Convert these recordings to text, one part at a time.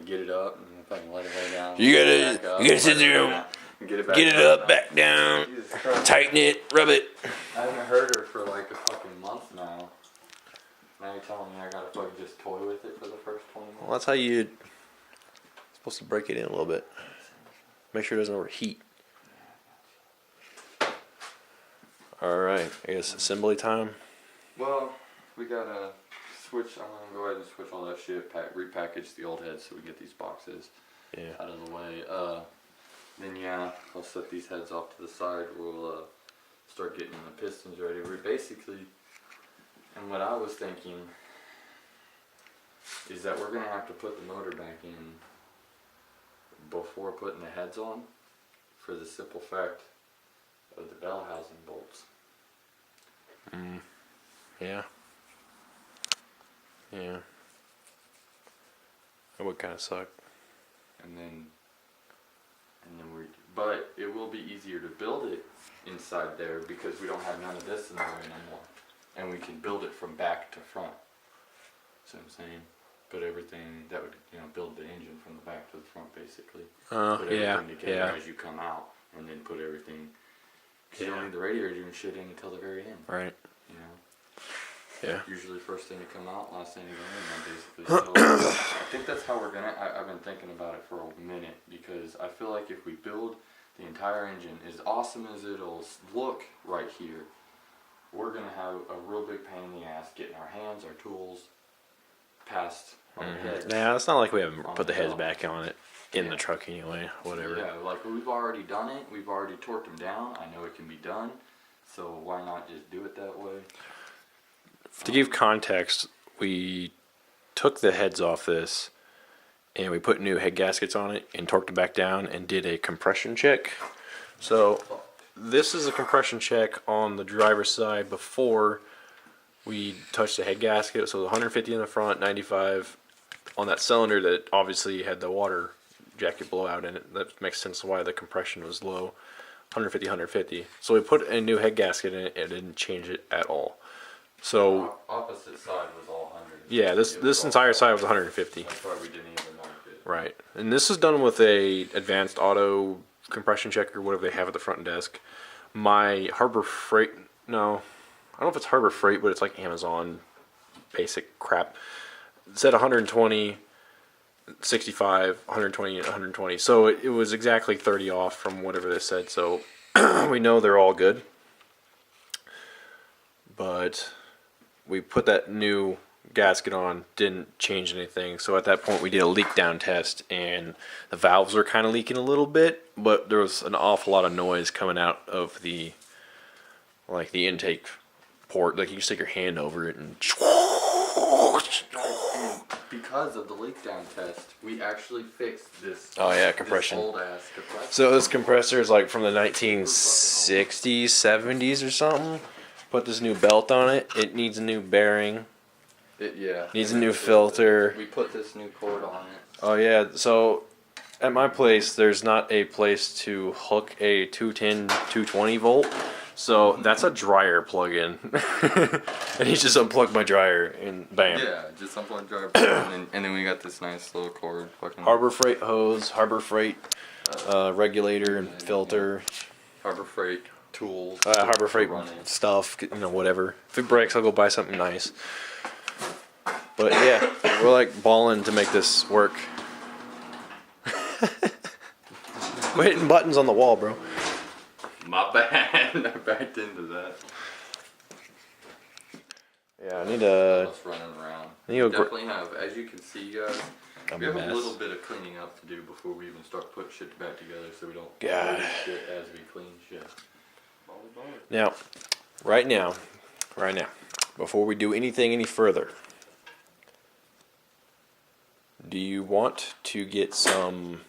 to get it up and if I can let it lay down. You gotta sit there and get it up, back down, tighten it, rub it. I haven't heard her for like a fucking month now. Now you're telling me I gotta fucking just toy with it for the first 20 minutes? Well, that's how you're supposed to break it in a little bit. Make sure it doesn't overheat. Alright, I guess assembly time. Well, we gotta switch. I'm gonna go ahead and switch all that shit, repackage the old heads so we get these boxes out of the way. Then yeah, I'll set these heads off to the side. We'll start getting the pistons ready. We're basically, and what I was thinking is that we're gonna have to put the motor back in before putting the heads on, for the simple fact of the bell housing bolts. Yeah. Yeah. That would kind of suck. And then but it will be easier to build it inside there because we don't have none of this in the way anymore. And we can build it from back to front. See what I'm saying? Put everything that would, build the engine from the back to the front basically. Put everything together as you come out and then put everything. You don't need the radiator and shit in until the very end. Right. Yeah. Usually first thing to come out, last thing to go in, basically. So I think that's how we're gonna. I've been thinking about it for a minute because I feel like if we build the entire engine, as awesome as it'll look right here, we're gonna have a real big pain in the ass getting our hands, our tools, past our heads. Yeah, it's not like we haven't put the heads back on it in the truck anyway. Whatever. Yeah, like we've already done it. We've already torqued them down. I know it can be done. So why not just do it that way? To give context, we took the heads off this and we put new head gaskets on it and torqued it back down and did a compression check. So this is a compression check on the driver's side before we touched the head gasket. So 150 in the front, 95 on that cylinder that obviously had the water jacket blowout in it. That makes sense why the compression was low. 150, 150. So we put a new head gasket in it and it didn't change it at all. So opposite side was all 100. Yeah, this entire side was 150. That's why we didn't even mark it. Right, and this is done with a advanced auto compression checker, whatever they have at the front desk. My Harbor Freight, no, I don't know if it's Harbor Freight, but it's like Amazon basic crap. It said 120, 65, 120, 120. So it was exactly 30 off from whatever this said. So we know they're all good, but we put that new gasket on, didn't change anything. So at that point we did a leak down test and the valves were kind of leaking a little bit, but there was an awful lot of noise coming out of the intake port. Like you just stick your hand over it and because of the leak down test, we actually fixed this. Oh yeah, compression. This old ass compressor. So this compressor is like from the 1960s, 70s or something. Put this new belt on it. It needs a new bearing. Needs a new filter. We put this new cord on it. Oh yeah, so at my place there's not a place to hook a 210, 220 volt. So that's a dryer plug-in. And he just unplugged my dryer and bam. Yeah, just unplugged dryer plug-in and then we got this nice little cord. Harbor Freight hose, Harbor Freight regulator and filter. Harbor Freight tools. Harbor Freight stuff, whatever. If it breaks, I'll go buy something nice. But yeah, we're like balling to make this work. We're hitting buttons on the wall, bro. My bad. I backed into that. Yeah, I need a. Us running around. We definitely have, as you can see, guys. We have a a little bit of cleaning up to do before we even start putting shit back together, so we don't God. shit as we clean shit. Now, right now, before we do anything any further, do you want to get some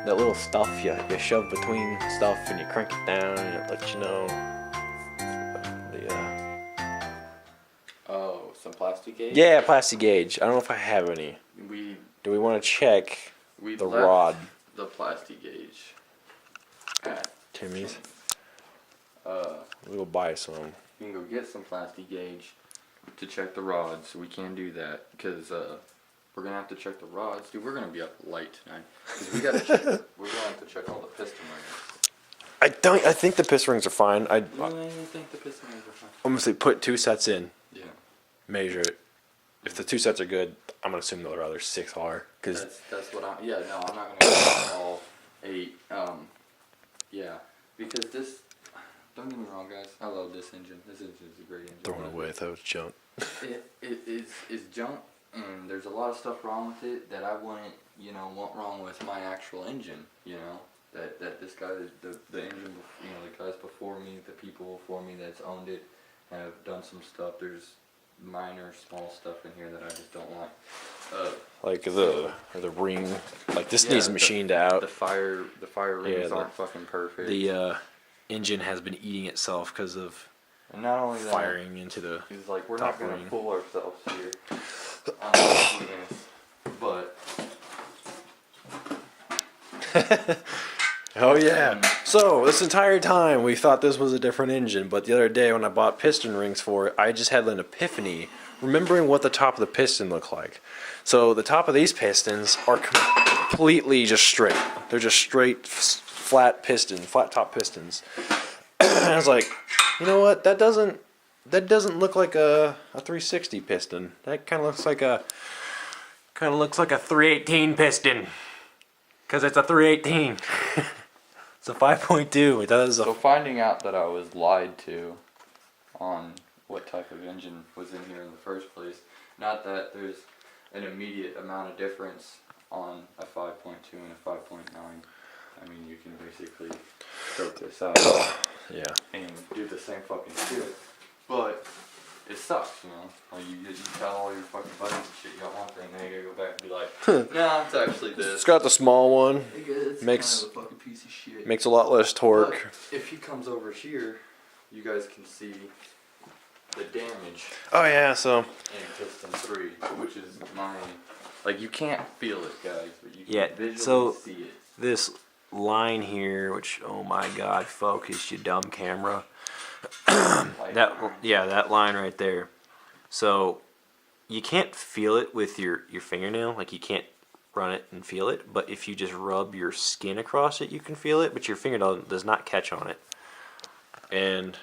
that little stuff you shove between stuff and you crank it down and it lets you know some plastic gauge? Yeah, plastic gauge. I don't know if I have any. Do we want to check the rod? The plastic gauge at Timmy's. We'll go buy some. you can go get some plastic gauge to check the rods. So we can do that because we're gonna have to check the rods. Dude, we're gonna be up late tonight because we gotta check. We're gonna have to check all the piston rings. I think the piston rings are fine. I think the piston rings are fine. I'm gonna say put 2 sets in. Yeah. Measure it. If the 2 sets are good, I'm gonna assume the other 6 are. Cause That's what I'm. Yeah. No, I'm not gonna go all 8. Yeah. Because this. Don't get me wrong, guys. I love this engine. This engine is a great engine. throwing away, I thought it was junk. It is junk, and there's a lot of stuff wrong with it that I wouldn't, want wrong with my actual engine. That this guy, the engine, the guys before me, the people before me that's owned it, have done some stuff. There's minor, small stuff in here that I just don't like. Like the ring, like this needs machined out. The fire rings aren't fucking perfect. The engine has been eating itself because of and not only that, firing into the. He's like, we're top not going to ring. fool ourselves here. But. Oh yeah. So this entire time we thought this was a different engine, but the other day when I bought piston rings for it, I just had an epiphany, remembering what the top of the piston looked like. So the top of these pistons are completely just straight. They're just straight, flat top pistons. And I was like, you know what? That doesn't look like a 360 piston. That kind of looks like a 318 piston. Cause it's a 318. It's a 5.2. It does. So finding out that I was lied to on what type of engine was in here in the first place, not that there's an immediate amount of difference on a 5.2 and a 5.9. I mean, you can basically stroke this out Yeah. and do the same fucking shit, but it sucks, Like you tell all your fucking buddies and shit, you got one thing, then you gotta go back and be like, nah, it's actually this. It's got the small one. It's Makes- kind of a fucking piece of shit. Makes a lot less torque. But if he comes over here, you guys can see the damage Oh yeah, so in piston 3, which is mine. Like, you can't feel it, guys, but you can Yeah, visually so- see it. this line here, which oh my god, focus, you dumb camera. Like, That line right there. So you can't feel it with your fingernail, like you can't run it and feel it, but if you just rub your skin across it, you can feel it, but your fingernail does not catch on it. And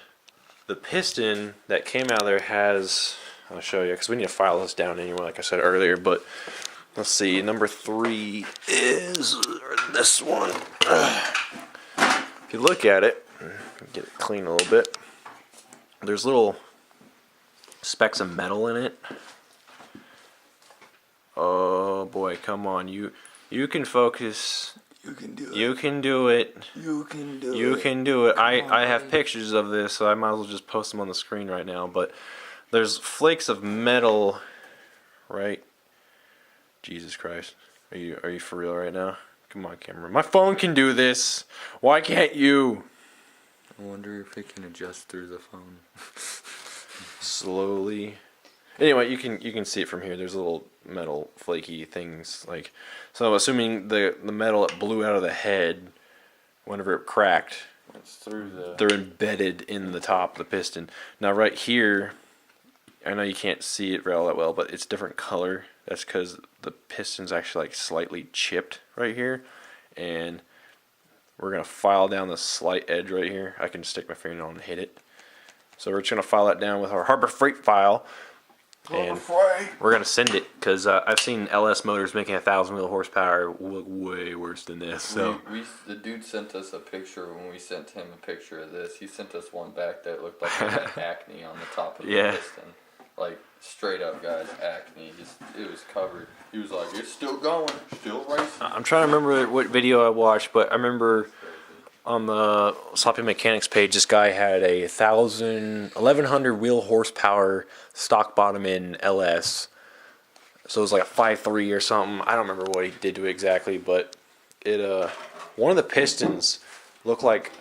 the piston that came out of there has, I'll show you, because we need to file this down anyway, like I said earlier, but let's see, number 3 is this one. If you look at it, get it clean a little bit, there's little specks of metal in it. Oh boy, come on, you can focus. You can do it. You can do it. You can do You it. can do it. I have buddy. pictures of this, so I might as well just post them on the screen right now. But there's flakes of metal, right? Jesus Christ, are you for real right now? Come on, camera. My phone can do this. Why can't you? I wonder if it can adjust through the phone. Slowly. Anyway, you can see it from here. There's little metal flaky things like. So assuming the metal that blew out of the head, whenever it cracked, It's through the. they're embedded in the top of the piston. Now right here, I know you can't see it all that well, but it's different color. That's because the piston's actually like slightly chipped right here, and we're gonna file down the slight edge right here. I can stick my fingernail and hit it. So we're just gonna file that down with our Harbor Freight file, and we're gonna send it because I've seen LS motors making 1,000 wheel horsepower look way worse than this. So The dude sent us a picture when we sent him a picture of this. He sent us one back that looked like it had acne on the top of the Yeah. piston. Like, straight up, guys, acne. It was covered. He was like, it's still going, still racing. I'm trying to remember what video I watched, but I remember on the Sloppy Mechanics page, this guy had a 1,100 wheel horsepower stock bottom in LS. So it was like a 5.3 or something. I don't remember what he did to it exactly, but it one of the pistons looked like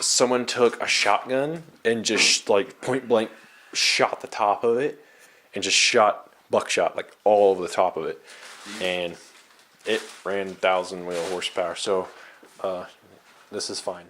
someone took a shotgun and just like point blank shot the top of it and just shot buckshot like all over the top of it, and it ran 1,000 wheel horsepower. So this is fine.